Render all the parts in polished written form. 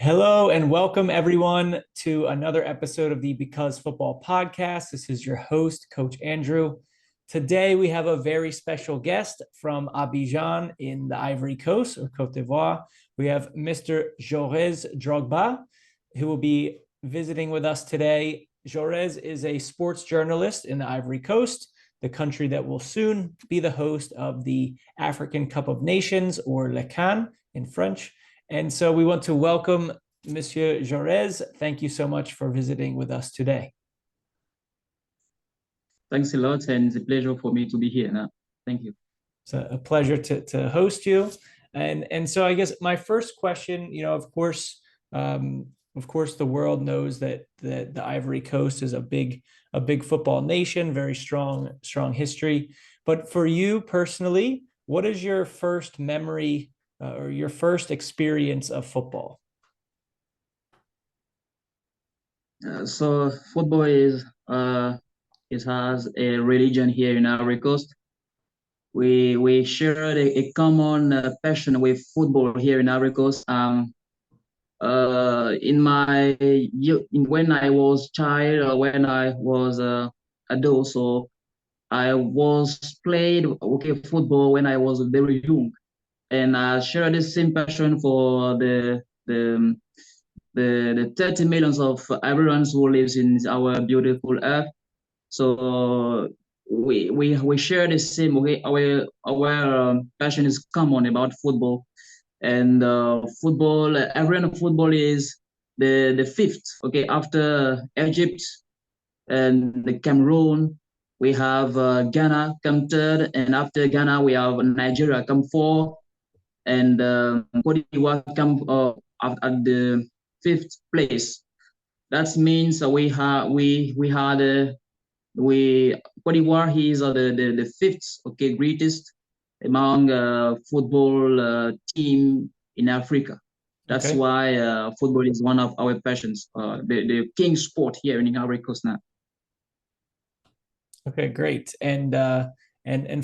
Hello and welcome everyone to another episode of the Because Football podcast. This is your host, Coach Andrew. Today we have a very special guest from Abidjan in the Ivory Coast or Cote d'Ivoire. We have Mr. Jaures Drohgba, who will be visiting with us today. Jaures is a sports journalist in the Ivory Coast, the country that will soon be the host of the African Cup of Nations, or Le CAN in French. And so we want to welcome Monsieur Jaures. Thank you so much for visiting with us today. Thanks a lot, and it's a pleasure for me to be here now. Thank you. It's a pleasure to host you. And so I guess my first question, of course, the world knows that the Ivory Coast is a big football nation, very strong history. But for you personally, what is your first memory or your first experience of football? So football is it has a religion here in Ivory Coast. We share a common passion with football here in Ivory Coast. When I was child or when I was adult, so I was played football when I was very young, and I share the same passion for the 30 millions of Ivorians who lives in our beautiful earth. So we share the same. Okay, our passion is common about football, and football. Ivorian football is the fifth. Okay, after Egypt and the Cameroon, we have Ghana come third, and after Ghana we have Nigeria come fourth, and Cote d'Ivoire come at the fifth place. That means we had we Cote d'Ivoire is the fifth greatest among football team in Africa. That's Okay. why football is one of our passions, the king sport here in Ivory Coast now. Okay, great. And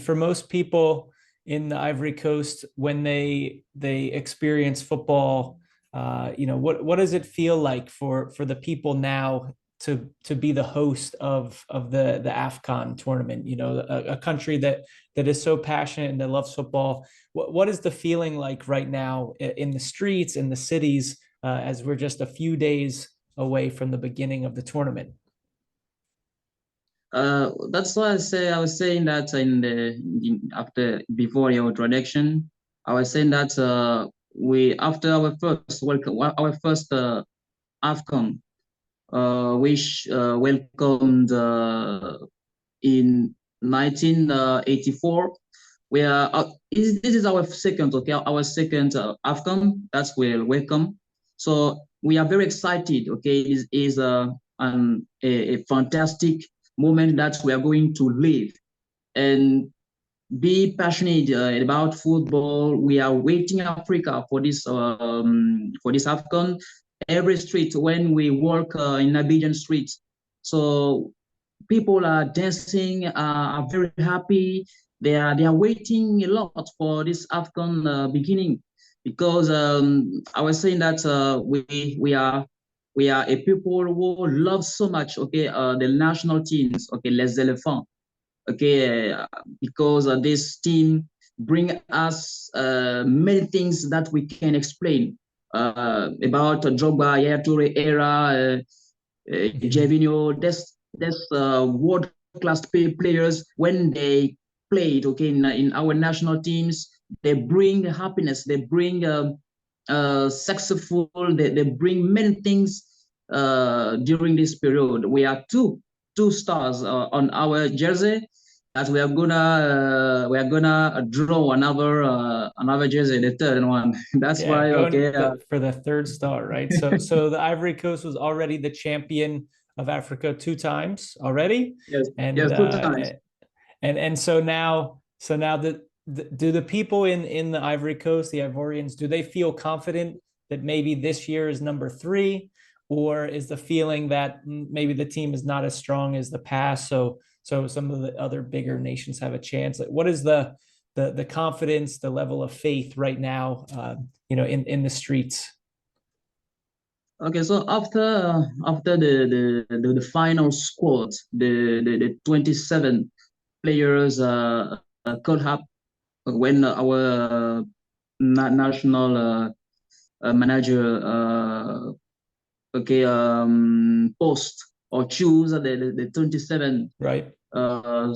for most people in the Ivory Coast, when they experience football, what does it feel like for the people now to be the host of the AFCON tournament? You know, a country that is so passionate and that loves football. What is the feeling like right now in the streets, in the cities, as we're just a few days away from the beginning of the tournament? That's why I was saying that after before your introduction, I was saying that we after our first AFCON, which welcomed in 1984. We are this is our second, our second AFCON. That's where welcome. So we are very excited. Okay, is a fantastic moment that we are going to live and be passionate about football. We are waiting Africa for this AFCON. Every street when we walk in Abidjan streets, so people are dancing, are very happy. They are waiting a lot for this AFCON beginning, because I was saying that we are a people who love so much the national teams, les éléphants, because this team bring us many things that we can explain about Drogba, Yaya Toure era, Javinho. There's world class players. When they played in our national teams, they bring happiness, they bring successful, they bring many things during this period. We are two stars on our jersey, as we are gonna draw another jersey, the third one. That's Yeah, why going for the third star, right? So the Ivory Coast was already the champion of Africa two times already, yes, and yes, two times. so now do the people in the Ivory Coast, the Ivorians, do they feel confident that maybe this year is number three, or is the feeling that maybe the team is not as strong as the past? So some of the other bigger nations have a chance. Like, what is the confidence, the level of faith right now, in the streets? Okay, so after the final squad, the 27 players called up when our national manager post or choose the 27 Right. uh,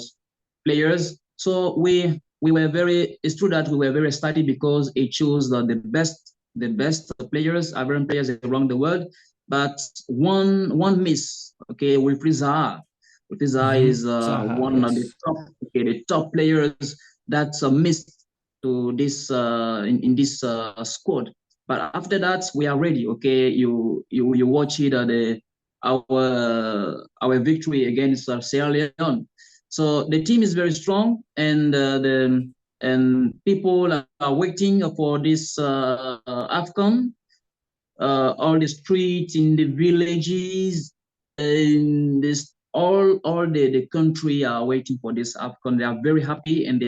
players. So we were very, it's true that we were very excited because it chose the best players, Ivorian players around the world. But one miss, okay, Wilfried Zaha. Wilfried Zaha is Zaha, one of yes. the top players that's missed to this in this squad. But after that, we are ready. Okay, you watch it our victory against Sierra Leone. So the team is very strong, and people are waiting for this AFCON. All the streets in the villages, in this all the country are waiting for this AFCON. They are very happy, and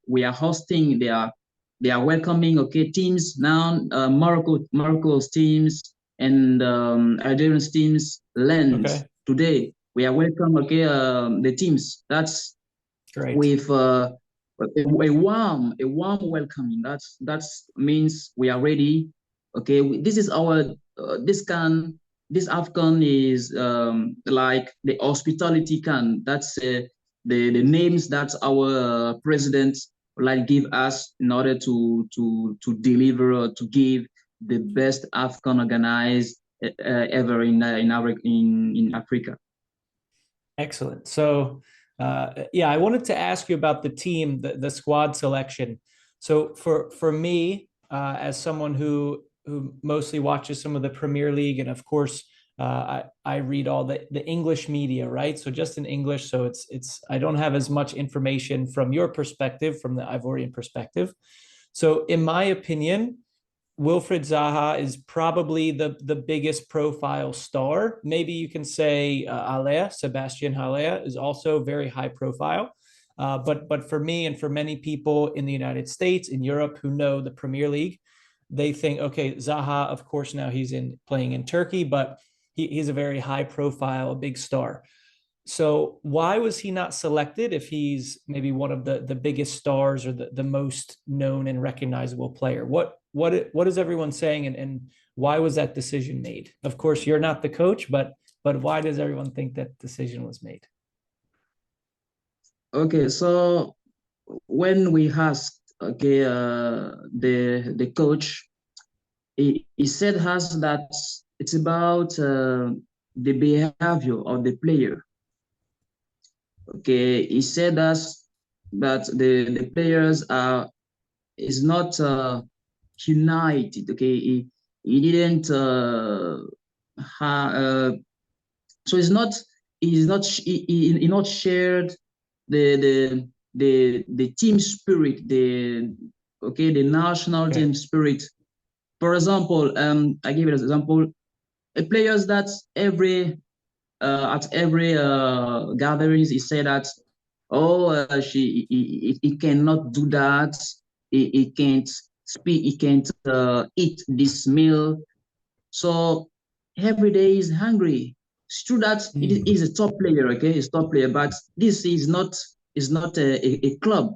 we are hosting. They are welcoming teams now. Morocco's teams and Algerian's teams lands Okay. today. We are welcome the teams. That's Great. with a warm welcoming. That means we are ready. Okay, this is our this AFCON is like the hospitality can. That's the names that our president like give us in order to deliver to give the best AFCON organized ever in Africa. Excellent. So, yeah, I wanted to ask you about the team, the squad selection. So, for me, as someone who mostly watches some of the Premier League, and of course, I read all the English media, right? So just in English. So it's I don't have as much information from your perspective, from the Ivorian perspective. So, in my opinion, Wilfried Zaha is probably the biggest profile star. Maybe you can say Haller, Sebastian Haller is also very high profile. But for me and for many people in the United States, in Europe who know the Premier League, they think, okay, Zaha, of course, now he's in playing in Turkey, but he's a very high profile, a big star. So why was he not selected if he's maybe one of the biggest stars or the most known and recognizable player? What is everyone saying, and why was that decision made? Of course, you're not the coach, but why does everyone think that decision was made? Okay, so when we asked the coach, he said us that it's about the behavior of the player. Okay, he said us that the players are is not united. Okay, he didn't so he not shared the the the team spirit, the national Okay. team spirit. For example, I give it as example, players that at every gatherings he said that, oh, he cannot do that, he can't speak, he can't eat this meal, so every day he's hungry. It's true that it Mm, is a top player, okay, he's top player, but this is not a club.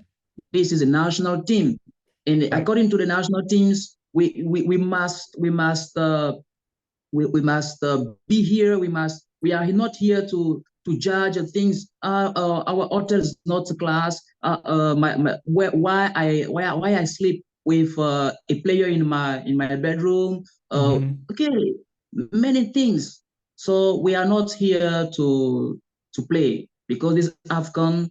This is a national team, and right. according to the national teams, we must be here. We are not here to judge things. Our hotel is not class. Why I sleep with a player in my bedroom. Hmm. Okay, many things. So we are not here to play because this AFCON,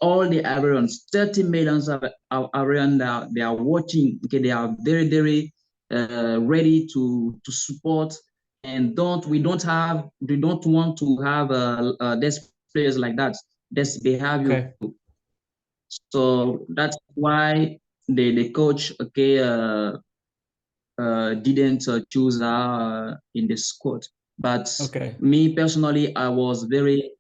all the Ivorians, 30 millions of Ivorians, they are watching. Okay, they are very ready to support, and they don't want to have these players like that, this behavior. Okay. So that's why the coach didn't choose her in the squad. But Okay. me personally, I was very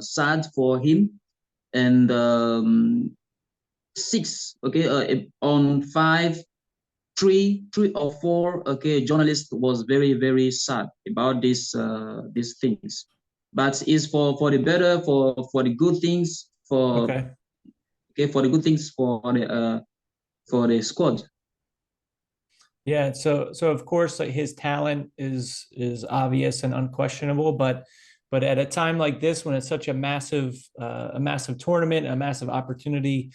sad for him. And six, okay, on five three or four journalists was very very sad about these things, but it's for the better, for the good things, Okay. for the good things for the squad. Yeah, so of course like his talent is obvious and unquestionable, but at a time like this when it's such a massive tournament, a massive opportunity,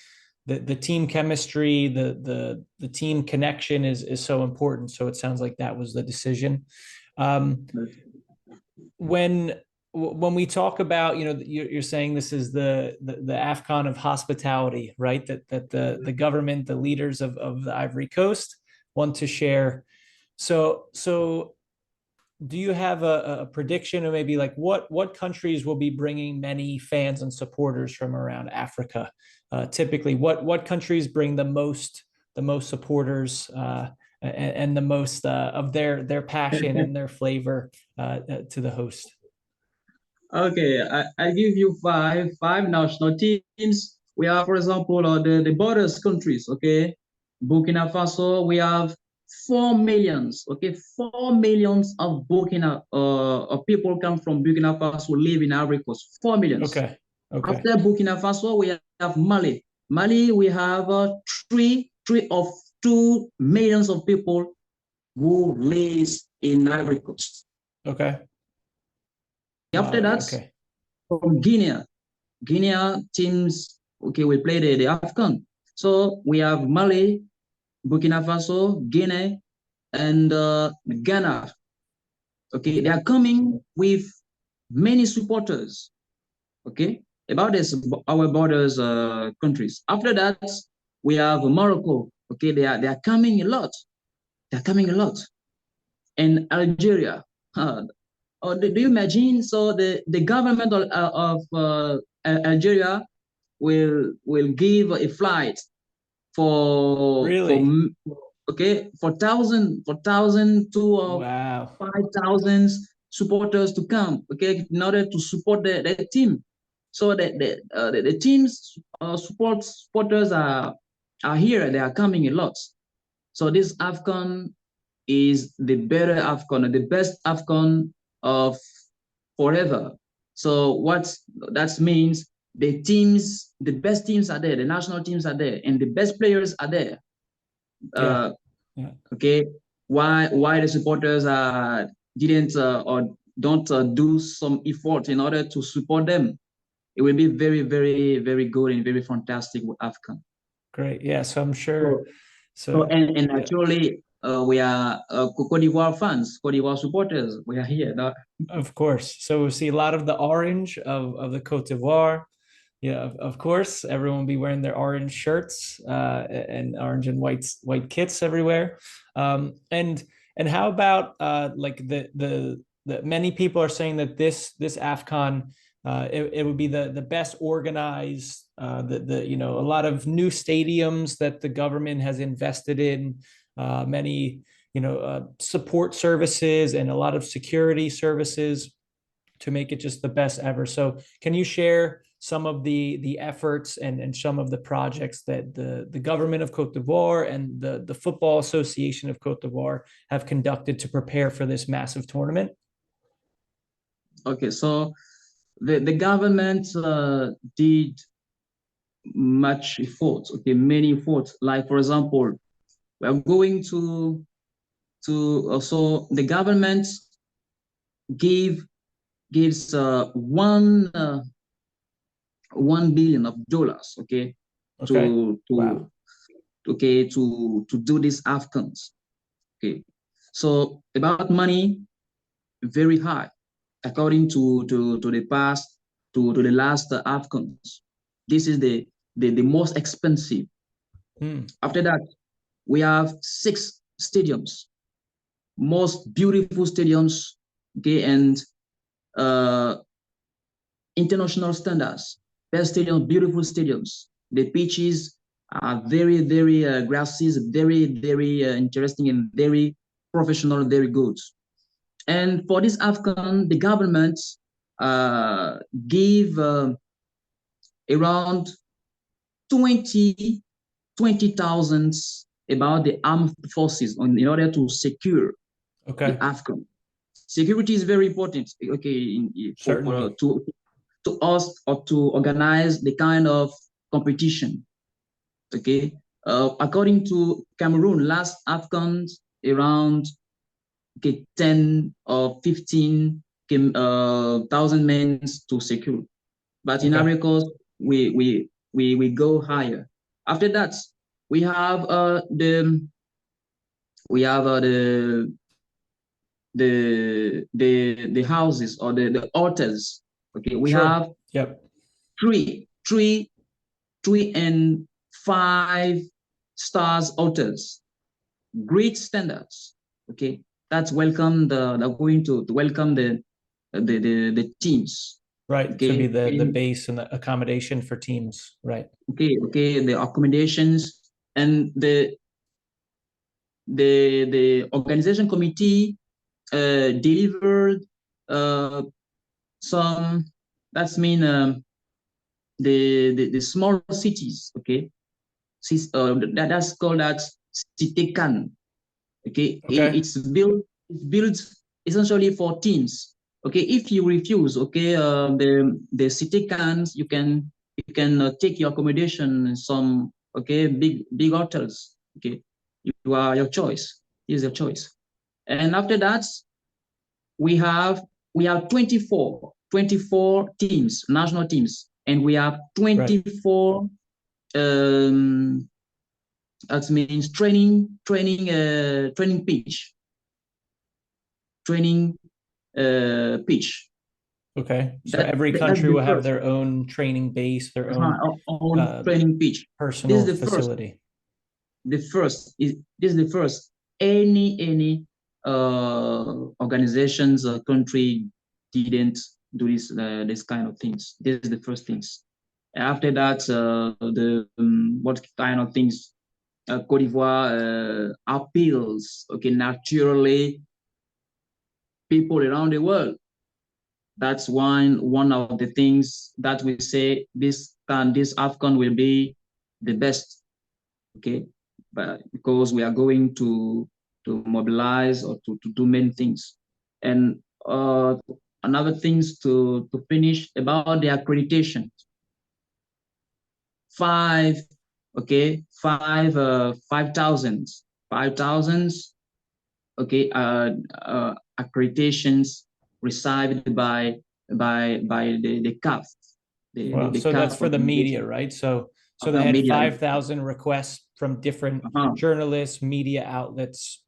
the team chemistry, the team connection is so important. So it sounds like that was the decision. Um, when when we talk about, you know, you're saying this is the AFCON of hospitality, right? That the government, the leaders of the Ivory Coast want to share. So do you have a prediction, or maybe like what countries will be bringing many fans and supporters from around Africa? Typically, what countries bring the most supporters and the most of their passion and their flavor to the host? Okay, I give you five national teams. We have, for example, the borders countries. Okay, Burkina Faso. We have 4 millions. Okay, 4 millions of Burkina of people come from Burkina Faso live in Ivory Coast. 4 millions. Okay. Okay. After Burkina Faso, we have Mali. Mali, we have three of 2 millions of people who lives in Ivory Coast. Okay. After Mali. that, Okay. from Guinea teams, okay, we play the AFCON. So we have Mali, Burkina Faso, Guinea, and Ghana. Okay, they are coming with many supporters. Okay, about this, our borders countries. After that, we have Morocco. Okay, they are coming a lot. They're coming a lot. And Algeria. Do you imagine? So the government of Algeria will give a flight for Really? okay for thousand to Wow. 5,000 supporters to come, okay, in order to support the team. So the teams supporters are here. They are coming a lot. So this AFCON is the better AFCON, the best AFCON of forever. So what that means, the best teams are there, the national teams are there, and the best players are there. Yeah. Uh, Yeah. okay, why the supporters didn't or don't do some effort in order to support them? It will be very, very, very good and very fantastic with AFCON. Great. Yeah. So I'm sure. So, so So and yeah. actually, we are Cote d'Ivoire fans, Cote d'Ivoire supporters. We are here. Of course. So we see a lot of the orange of the Cote d'Ivoire. Yeah, of course. Everyone will be wearing their orange shirts and orange and white kits everywhere. And how about like the many people are saying that this AFCON it would be the best organized the you know, a lot of new stadiums that the government has invested in, many, you know, support services and a lot of security services to make it just the best ever. So can you share some of the efforts and some of the projects that the government of Cote d'Ivoire and the Football Association of Cote d'Ivoire have conducted to prepare for this massive tournament? Okay, so the government did much effort. Okay, many efforts. Like for example, we are going to also the government give gives 1 billion of dollars. Okay, Okay. to Wow. okay to do these AFCONs. Okay, so about money, very high according to the past, to the last AFCONs. This is the most expensive. Hmm. After that, we have 6 stadiums, most beautiful stadiums, okay, and uh, international standards. Best stadiums, beautiful stadiums. The pitches are very, very grassy, very, very interesting, and very professional, very good. And for this AFCON, the government uh, gave around 20 20,000 about the armed forces in order to secure the AFCON. Security is very important, okay, to us or to organize the kind of competition, okay. According to Cameroon, last AFCON, around 10 or 15 thousand men to secure. But in Ivory Coast, we go higher. After that, we have the houses or the hotels. Okay, we have three and 5 stars hotels, great standards. Okay, that's welcome they're going to welcome the teams. Right, okay. To be the base and the accommodation for teams, right? Okay, the accommodations and the organization committee delivered some. That's mean the small cities. Okay, that's called that cité can. Okay, it's built essentially for teams. Okay, if you refuse, okay, the city cans, you can take your accommodation in some big hotels. Okay, you are your choice. Is your choice. And after that, we have 24 teams, national teams, and we have 24 that means training pitch. Okay, so every country will have their own training base, their own training pitch, personal facility. This is the first any organizations or country didn't do this kind of things. This is the first things. After that, what kind of things Cote d'Ivoire appeals, okay, naturally, people around the world. That's one of the things that we say this AFCON will be the best, okay, but because we are going to mobilize or to do many things. And another things to finish about the accreditation. 5,000 okay, accreditations received by the CAF. So that's for the media, right? So they had 5,000 requests from different journalists, media outlets,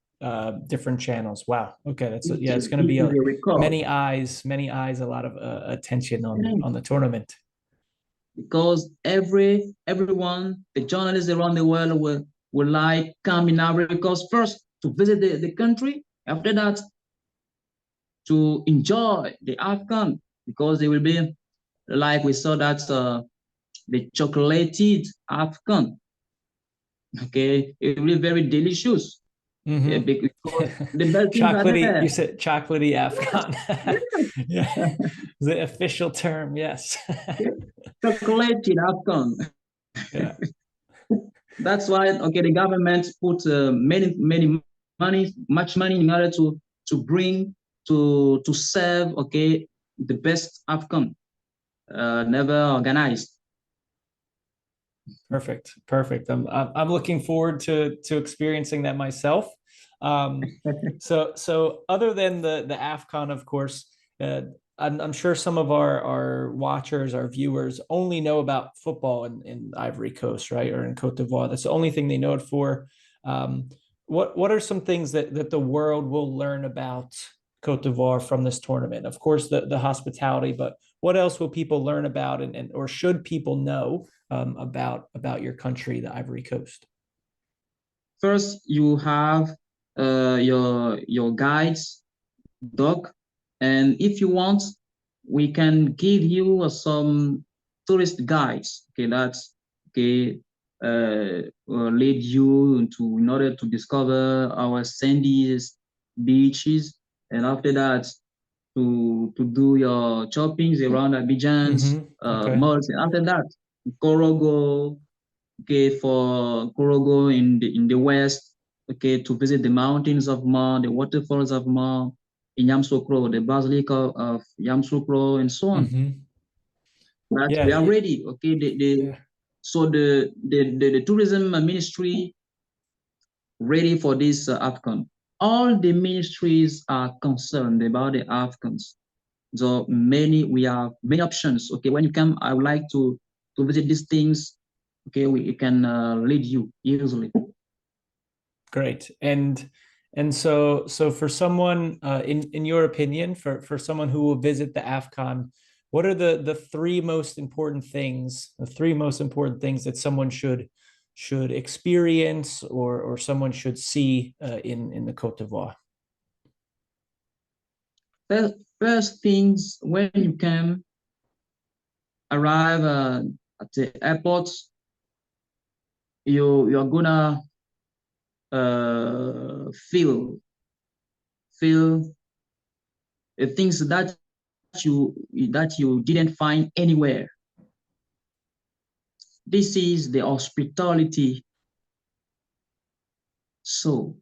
different channels. Wow. Okay, that's it's going to be many eyes, a lot of attention on the tournament. Because everyone, the journalists around the world will like come in Ivory Coast first to visit the country. After that, to enjoy the AFCON, because they will be like we saw that the chocolated AFCON. Okay, it will be very delicious. Mm-hmm. Yeah, because the best chocolatey, you said chocolatey AFCON. Yeah, the official term, yes. Chocolated AFCON. Yeah. That's why the government put much money in order to bring to serve the best AFCON never organized. Perfect. I'm looking forward to experiencing that myself. So other than the AFCON, of course, I'm sure some of our watchers, our viewers, only know about football in Ivory Coast, right, or in Cote d'Ivoire. That's the only thing they know it for. What are some things that the world will learn about Cote d'Ivoire from this tournament? Of course, the hospitality, but what else will people learn about, and or should people know about your country, the Ivory Coast? First, you have your guides, doc, and if you want, we can give you some tourist guides. Okay, that's okay. Lead you in order to discover our sandy beaches, and after that, to do your shoppings around Abidjan, malls, and after that, Korogo, okay, for Korogo in the west, okay, to visit the mountains of Ma, the waterfalls of Ma, in Yamoussoukro, the Basilica of Yamoussoukro, and so on. Mm-hmm. But Yeah, we are ready, okay. yeah. So the tourism ministry ready for this AFCON. All the ministries are concerned about the AFCONs. So we have many options. Okay, when you come, I would like to visit these things. Okay, we can lead you easily. Great. And so for someone in your opinion, for someone who will visit the AFCON, what are the three most important things, that someone should experience or someone should see in the Cote d'Ivoire? First things, when you come, arrive at the airport, you're gonna feel the things that you didn't find anywhere. This is the hospitality. So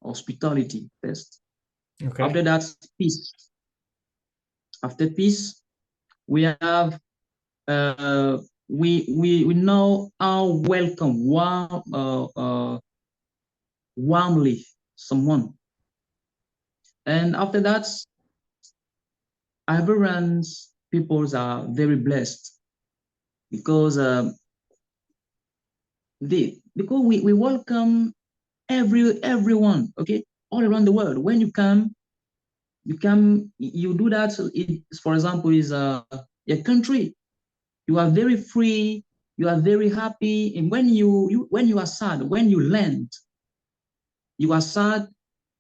hospitality first. Okay. After that, peace. After peace, we have we know how welcome warmly someone. And after that, Ivorians peoples are very blessed because because we welcome everyone, okay, all around the world. When you do that. For example, is your country. You are very free. You are very happy, and when you are sad, when you land, you are sad.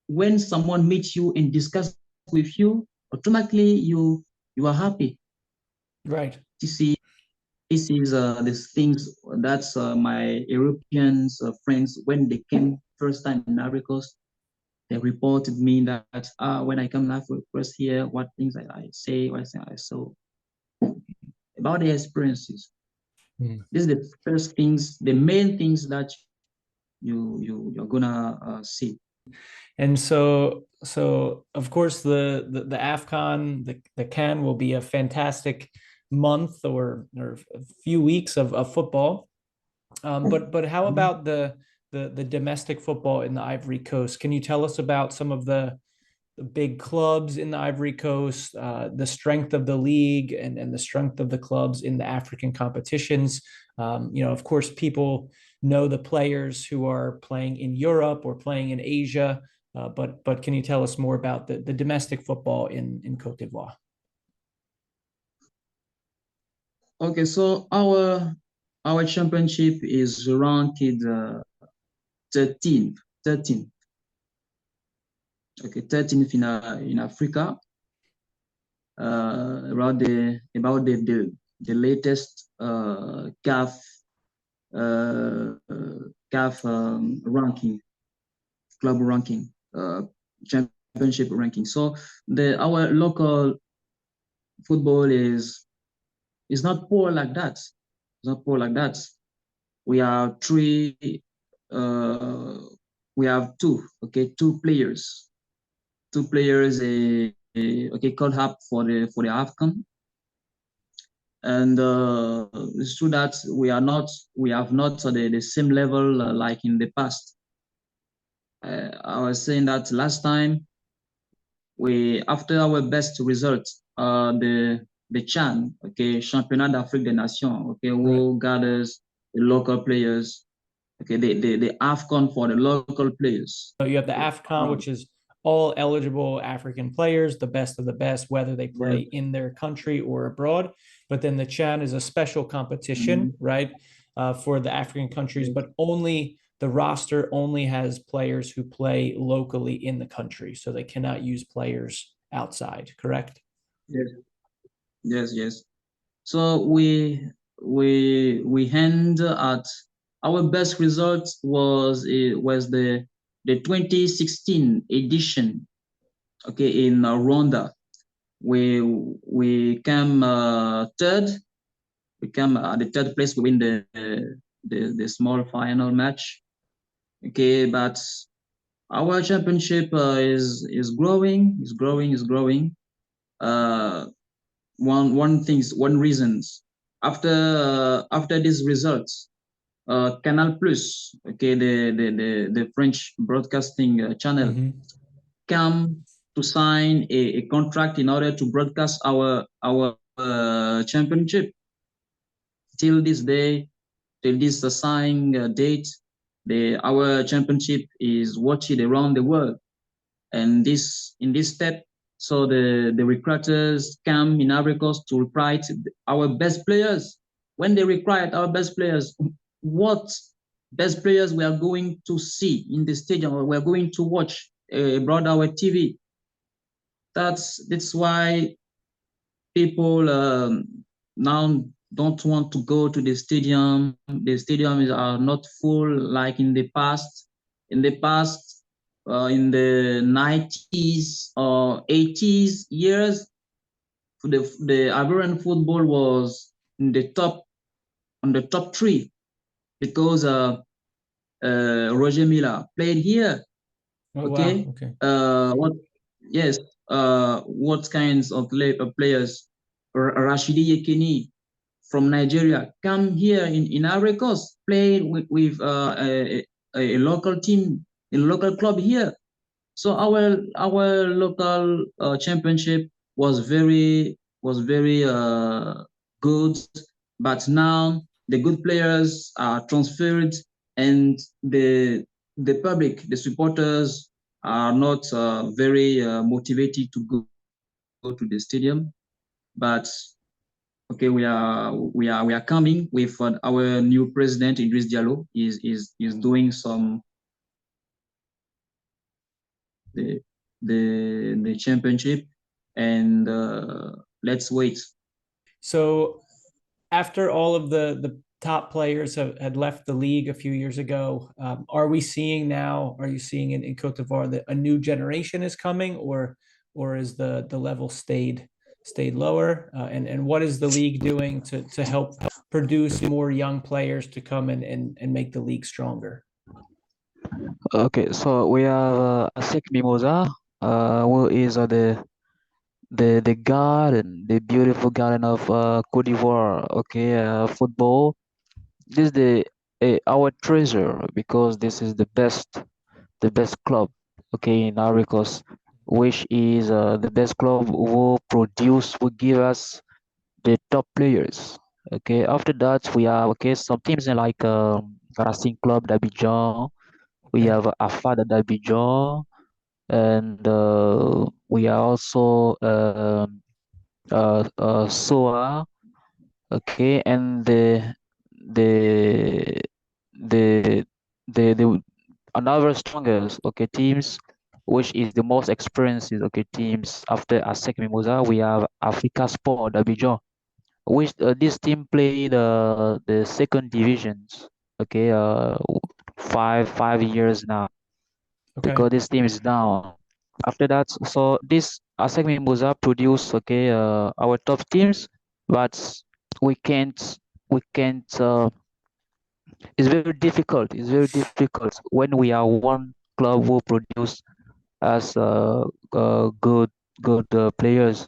When someone meets you and discuss with you, automatically you are happy. Right. This is the things that's my Europeans friends when they came first time in Ivory Coast, they reported me that when I come live first here, what things I say, what I saw about the experiences. Mm. This is the first things, the main things that you're gonna see. And so of course the AFCON, the CAN will be a fantastic month or a few weeks of football. But how about the domestic football in the Ivory Coast? Can you tell us about some of the big clubs in the Ivory Coast, the strength of the league and the strength of the clubs in the African competitions? Of course, people know the players who are playing in Europe or playing in Asia, but can you tell us more about the domestic football in Cote d'Ivoire? Okay, so our championship is ranked 13, 13. Okay, 13th in Africa. About the latest CAF ranking, club ranking, championship ranking. So our local football is not poor like that. It's not poor like that. We have we have two players, okay, called up for the AFCON. And it's true that we have not the same level like in the past. I was saying that last time after our best result, the CHAN, okay, Championnat d'Afrique des Nations, okay, who gathers the local players, okay, the AFCON for the local players. So you have the AFCON, which is all eligible African players, the best of the best, whether they play in their country or abroad. But then the CHAN is a special competition, right, for the African countries, but only the roster only has players who play locally in the country, so they cannot use players outside, correct? Yes. So we hand at our best result was the 2016 edition, okay, in Rwanda. We came third We come at the third place. We win the small final match. Okay, but our championship is growing, is growing, is growing. Uh, one reasons after these results, Canal Plus, okay, the French broadcasting channel, Mm-hmm. come to sign a contract in order to broadcast our championship. Till this day, till this signing date, our championship is watched around the world. And this in this step, so the recruiters come in Ivory Coast to recruit our best players. When they recruit our best players, what best players we are going to see in the stadium, or we are going to watch abroad our TV? That's why people now don't want to go to the stadium. The stadiums are not full like in the past. In the past, in the 90s or 80s years, the Ivorian football was in the top on the top three because Roger Milla played here. Oh, wow. Okay, Okay. what? Yes. What kinds of players? Rashidi Yekini from Nigeria come here in Ivory Coast, play with a local team, a local club here. So our local championship was very good, but now the good players are transferred, and the public, the supporters, are not very motivated to go to the stadium. But okay, we are coming with our new president Idriss Diallo is doing some the the championship, and let's wait. So after all of the top players had left the league a few years ago, are we seeing now? Are you seeing in Cote d'Ivoire that a new generation is coming, or is the level stayed lower? And what is the league doing to help produce more young players to come and make the league stronger? Okay, so we have Asek Mimosa, who is the garden, the beautiful garden of Cote d'Ivoire. Okay, football. This is our treasure because this is the best club. Okay, in Ivory Coast, which is the best club will give us the top players. Okay, after that we have some teams like Racing Club d'Abidjan. We Okay. have Afada d'Abidjan, and we are also SOA. Okay, and the the the another strongest teams, which is the most experienced teams after ASEC Mimosa. We have Africa Sport d'Abidjan, which this team play the second divisions. Okay, 5 years now, Okay. because this team is down. After that, so this ASEC Mimosa produce our top teams, but we can't we can't. It's very difficult. It's very difficult when we are one club who produce as good players.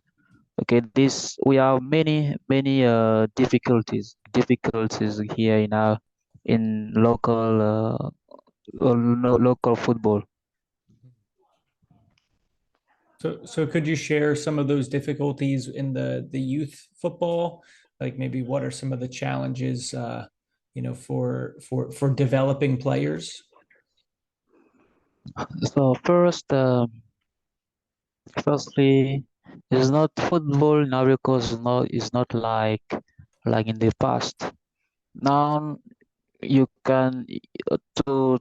Okay, this we have many difficulties here in our in local football. So could you share some of those difficulties in the youth football? Like maybe what are some of the challenges, for developing players? So firstly, it's not football in Ivory Coast is not like in the past. Now you can to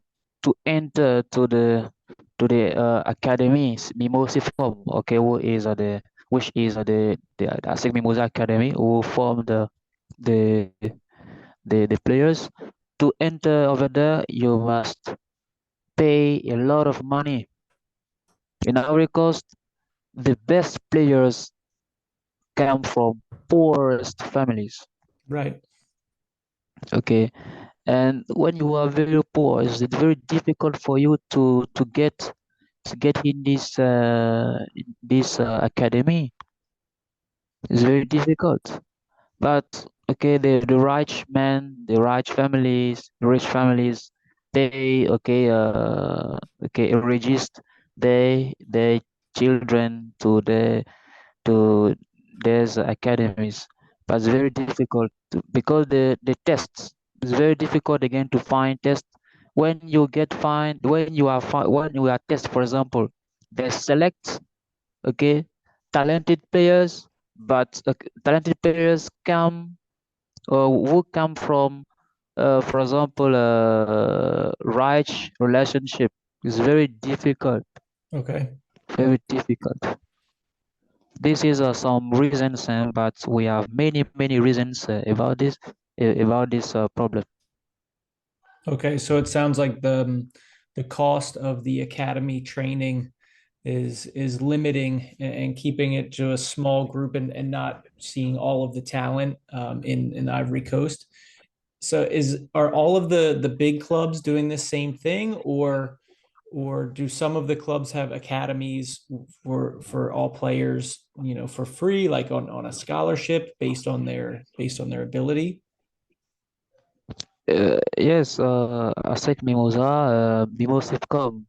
enter to the academies Mimosa form. Okay, who is the which is the ASEC Mimosa Academy, who form the the players. To enter over there, you must pay a lot of money. In Ivory Coast, the best players come from poorest families. Right. Okay, and when you are very poor, it's very difficult for you to get in this academy. It's very difficult. But okay, the rich men, the rich families, they register their children to these academies. But it's very difficult because the tests, it's very difficult again to find tests. When you are test, for example, they select okay talented players, but talented players come who come from for example right relationship is very difficult, Okay. very difficult. This is some reasons, but we have many reasons about this problem. Okay. So it sounds like the cost of the academy training is limiting and keeping it to a small group and not seeing all of the talent in Ivory Coast. So are all of the big clubs doing the same thing, or do some of the clubs have academies for all players, for free, like on a scholarship based on their ability? Yes, ASEC Mimosa, Mimosifcom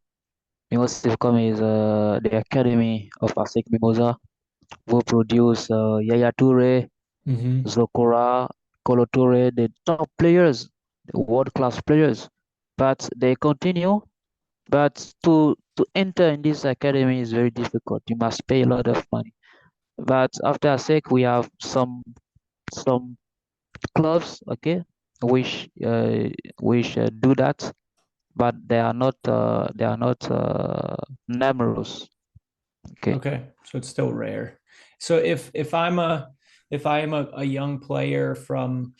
is the academy of ASEC Mimosa who produce Yaya Toure, Mm-hmm. Zokora, Kolo Toure, the top players, the world-class players. But they continue. But to enter in this academy is very difficult. You must pay a lot of money. But after ASEC, we have some clubs, okay, which do that, but they are not numerous. Okay. Okay, so it's still rare. So if I am a young player from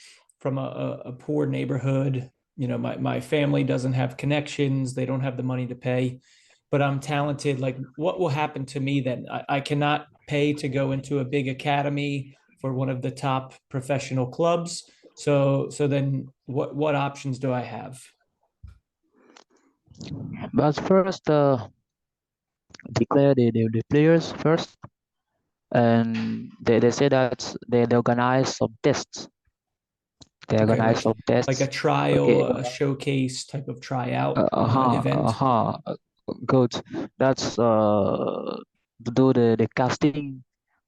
a poor neighborhood, my family doesn't have connections, they don't have the money to pay, but I'm talented, like what will happen to me then? I cannot pay to go into a big academy for one of the top professional clubs. So then what options do I have? But first, declare the players first, and they say that they organize some tests. They Okay, organize some like a tests. Okay. trial, a showcase type of tryout Uh-huh. event. Uh-huh. Good. That's to do the casting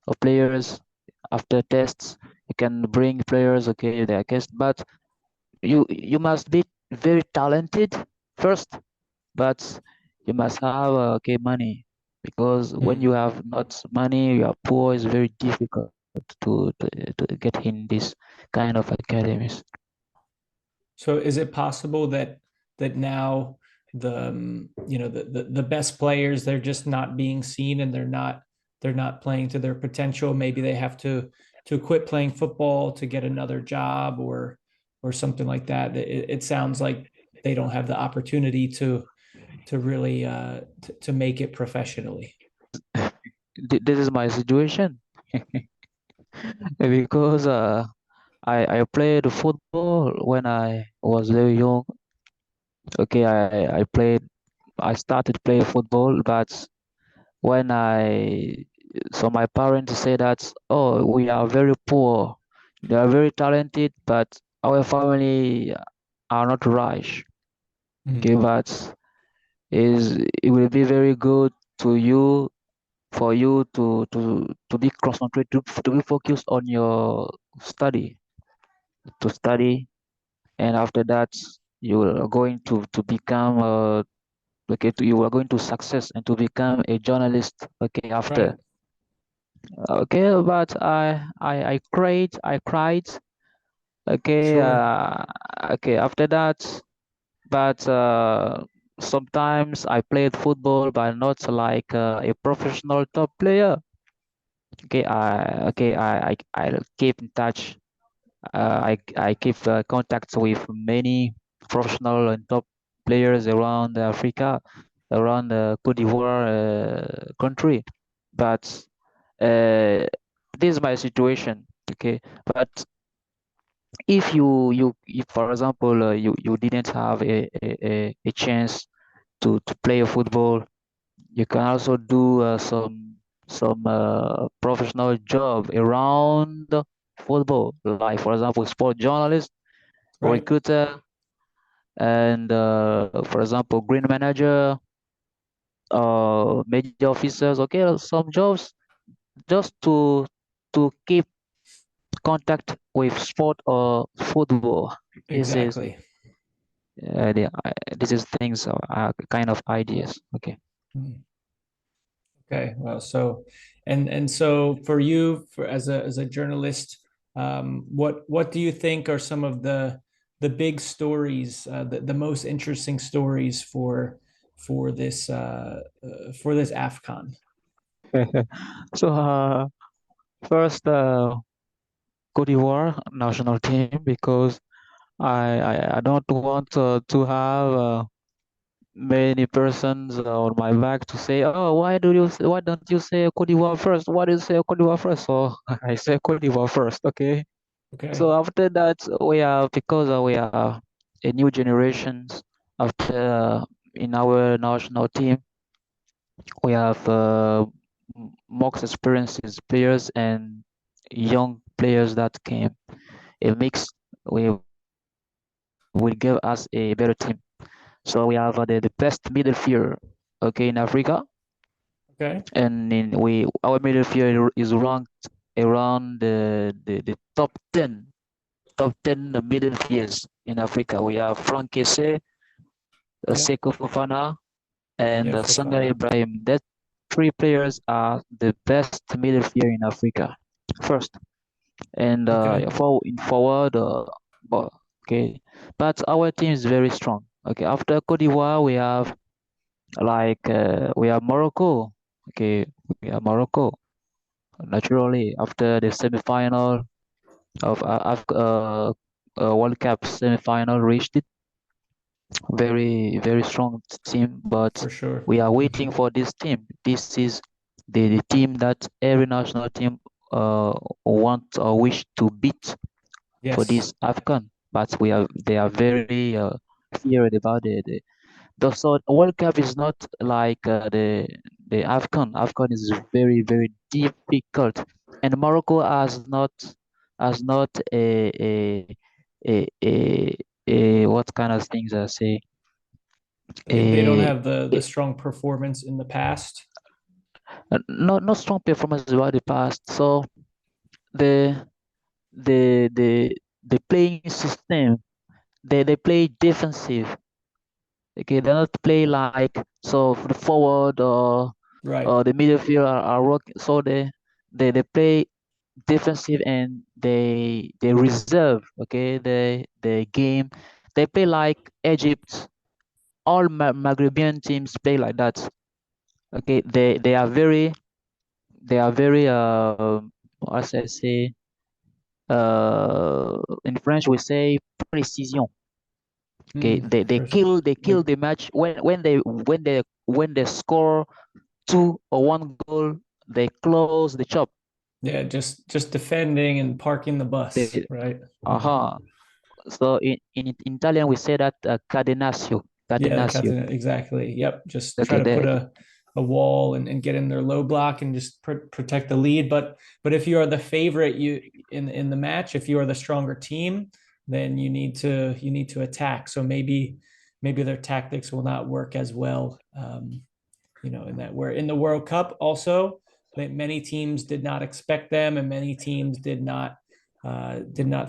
of players after tests. You can bring players, okay, they are cast, but you must be very talented first, but you must have okay money, because when Hmm. you have not money, you are poor, it's very difficult to get in this kind of academies. So is it possible that now the best players, they're just not being seen, and they're not playing to their potential? Maybe they have to quit playing football to get another job or something like that. It sounds like they don't have the opportunity to really to make it professionally. This is my situation. Because I played football when I was very young. Okay, I started playing football, but when so my parents say that, oh, we are very poor. They are very talented, but our family are not rich. Okay, Mhm. but it will be very good to you for you to be concentrated, to be focused on your study, to study, and after that you are going to become you are going to success and to become a journalist, okay, after. Right. Okay, but I cried, okay, Sure. okay, after that. But sometimes I played football, but not like a professional top player. I keep in touch. I keep contacts with many professional and top players around Africa, around the Cote d'Ivoire country. But uh, this is my situation. Okay, but if if, for example, you didn't have a chance to play a football, you can also do some professional job around football, like for example, sport journalist, Right. recruiter, and for example, green manager, media officers. Okay, some jobs just to keep contact with sport or football. This is Exactly. this is things kind of ideas. Okay. Mhm. Okay. Well, so and so for you, for as a journalist, what do you think are some of the big stories, the most interesting stories for this AFCON? So first, Cote d'Ivoire national team, because I don't want to have many persons on my back to say, oh, why don't you say Cote d'Ivoire first? Why do you say Cote d'Ivoire first? So I say Cote d'Ivoire first. Okay. Okay. So after that, we are, because we are a new generations after in our national team, we have most experienced players and young players that came. A mix will give us a better team. So we have the best midfielder, okay, in Africa, Okay. and in we our midfielder is ranked around the top ten midfielders in Africa. We have Frank Kesse, Yep. Seko Fofana, and Yeah, Sangare Fofana. Ibrahim. That three players are the best midfielder in Africa. First, and Okay. in forward, but okay, but our team is very strong. Okay, after Cote d'Ivoire, we have Morocco. Okay, we have Morocco. Naturally, after the semi-final of World Cup semi-final reached it, very strong team. But For sure. we are Hmm. waiting for this team. This is the team that every national team uh want or wish to beat for Yes. this AFCON. But they are very feared about it. So World Cup is not like the AFCON. AFCON is very difficult, and Morocco has not a what kind of things I say, They don't a, have the a strong performance in the past. not strong performance about the past. So the the playing system, they play defensive. Okay, they not play like, so for the forward Right. or the midfield are working. So they play defensive, and they reserve. Okay, the game, they play like Egypt. All Maghrebian teams play like that. Okay, they are very as I say, in French we say precision. Okay, Mm, they kill they kill like the match when they score two or one goal, they close the shop. yeah, just defending and parking the bus, They, right? uh-huh. So in Italian we say that cadenaccio, Yeah, cadenaccio. Katsuna, exactly. Yep. Just try Okay, to put a wall and get in their low block and just protect the lead. But if you are the favorite, you in the match, if you are the stronger team, then you need to attack. So maybe their tactics will not work as well. In that where in the World Cup also that many teams did not expect them, and many teams did not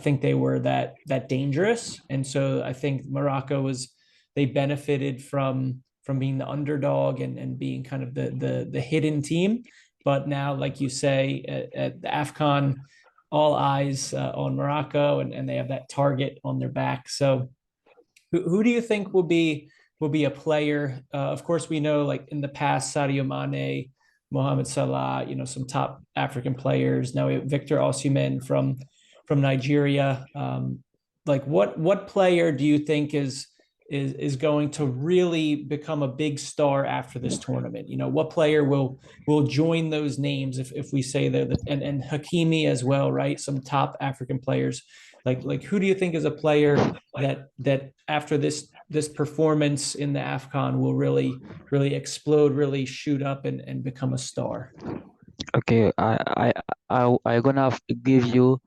think they were that dangerous. And so I think Morocco was they benefited from being the underdog and being kind of the hidden team. But now, like you say, at the AFCON, all eyes on Morocco, and they have that target on their back. So who do you think will be a player? Of course, we know like in the past, Sadio Mane, Mohamed Salah, some top African players. Now we have Victor Osimhen from Nigeria. Like what player do you think is going to really become a big star after this tournament? What player will join those names if we say they're and Hakimi as well, right? Some top African players. Like who do you think is a player that after this performance in the AFCON will really explode, really shoot up and become a star? Okay, I gonna have to give you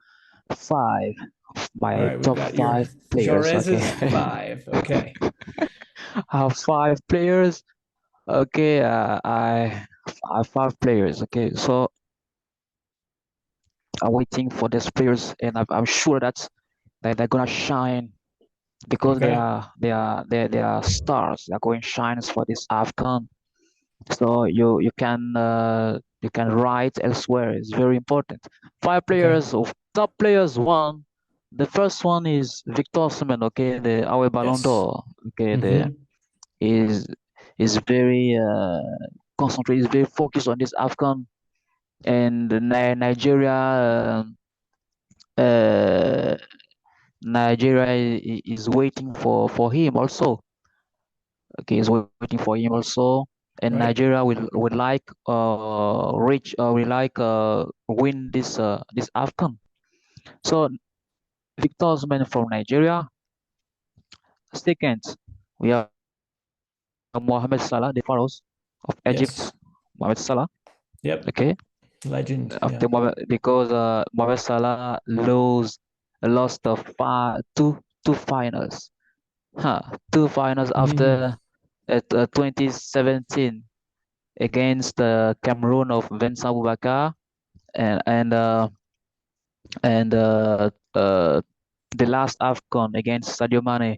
five of All my right, we've top got your five players. Okay, Jaures's five. Okay. I have five players. Okay, I have five players. Okay, so I'm waiting for these players, and I'm sure that they're gonna shine because Okay. they are stars. They're going shines for this AFCON. So you can write elsewhere. It's very important. Five Okay. players of top players. One, the first one is Victor Osimhen. Okay, the our Ballon Yes. d'Or. Okay, the Mm-hmm. is is very concentrated. Is very focused on this AFCON and Nigeria. Uh, Nigeria is waiting for him also. Okay, is waiting for him also, and Right. Nigeria will like reach will like win this AFCON. So Victor Osimhen from Nigeria. Second, we have Mohamed Salah, the Pharaohs of Yes. Egypt. Mohamed Salah. Yep. Okay, Legend. Yeah. after because Mohamed Salah lost the two finals. Huh, two finals Mm. after at 2017 against Cameroon of Vincent Boubacar and and uh, and the last AFCON against Sadio Mane.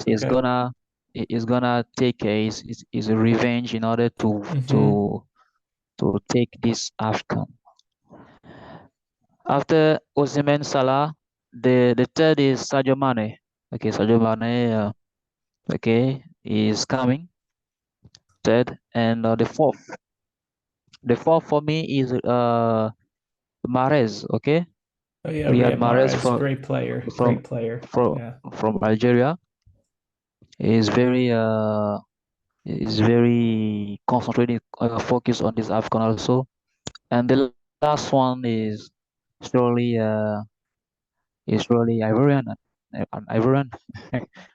He's Okay. gonna he's gonna take his revenge in order Mm-hmm. to take this AFCON. After Osimhen, Salah, the third is Sadio Mane. Okay, Sadio Mane. Okay, is coming third, and the fourth for me is Mahrez. Okay, Oh yeah, Riyad Riyad Mahrez Mahrez, great player. from Great player. from Yeah. from Algeria is very concentrated, focused on this AFCON also. And the last one surely is surely Ivorian. An Ivorian.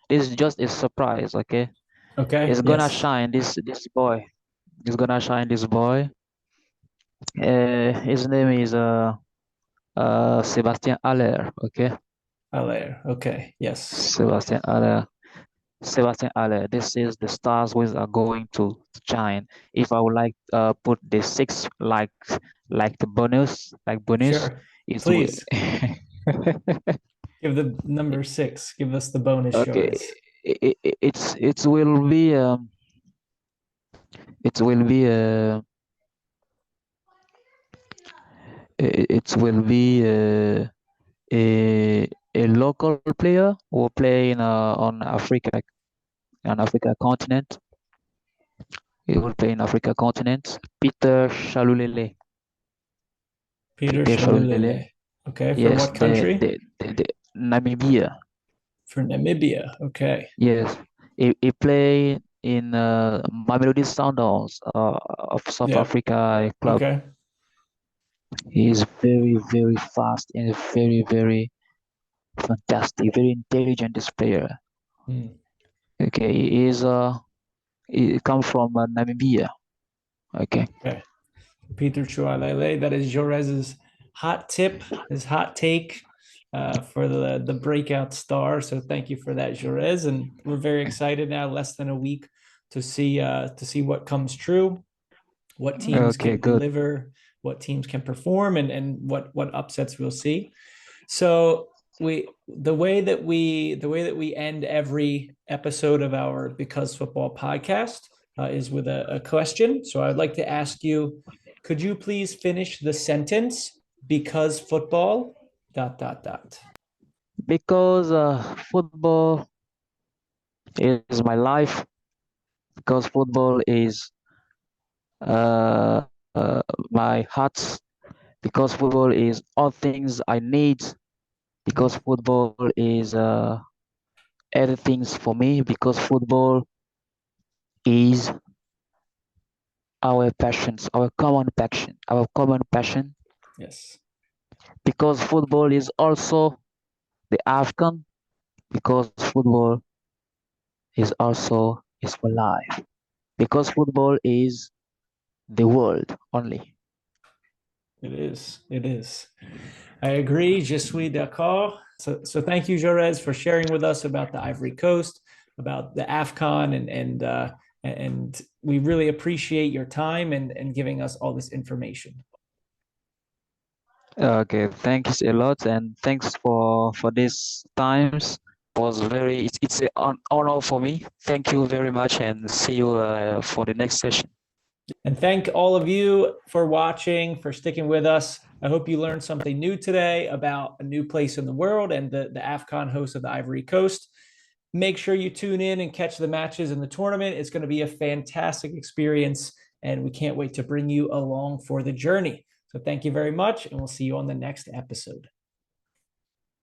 This is just a surprise. Okay, Okay. it's gonna Yes. shine. This boy is gonna shine. This boy. His name is Sebastien Aller. Okay, Allaire. Okay. Yes. Sebastien Aller. Sebastian Aller. This is the stars which are going to shine. If I would like put the six like the bonus, Sure. it will. Please give the number six. Give us the bonus, Okay, Jaures. it will be it will be it will be a local player who play in on Africa continent. He will play in Africa continent. Peter Shalulele. Peter Peter Shalulele. Shalulele. Okay. For Yes, what country? the Namibia. For Namibia. Okay. Yes, he played in Mamelodi Sundowns of South Yep. Africa club. Okay. He is very fast and very fantastic, very intelligent this player. Hmm. Okay, he comes from Namibia. Okay. Okay. Peter Shalulele. That is Jaures's hot tip, his hot take for the breakout star. So thank you for that, Jaures. And we're very excited now, less than a week to see what comes true, what teams Okay, can good. deliver, what teams can perform, and what upsets we'll see. So the way that we end every episode of our Because Football podcast is with a question. So I'd like to ask you, could you please finish the sentence? Because football dot dot dot. Because football is my life. Because football is uh, uh, my heart. Because football is all things I need. Because football is everything for me. Because football is our passions, our common passion. Yes. Because football is also the AFCON, because football is for life. Because football is the world only. It is. It is. I agree. Je suis d'accord. So thank you, Jaures, for sharing with us about the Ivory Coast, about the AFCON, and we really appreciate your time and giving us all this information. Okay, thanks a lot, and thanks for these times. Was very it's an honor for me. Thank you very much, and see you for the next session. And thank all of you for watching, for sticking with us. I hope you learned something new today about a new place in the world and the AFCON host of the Ivory Coast. Make sure you tune in and catch the matches in the tournament. It's going to be a fantastic experience, and we can't wait to bring you along for the journey. So thank you very much, and we'll see you on the next episode.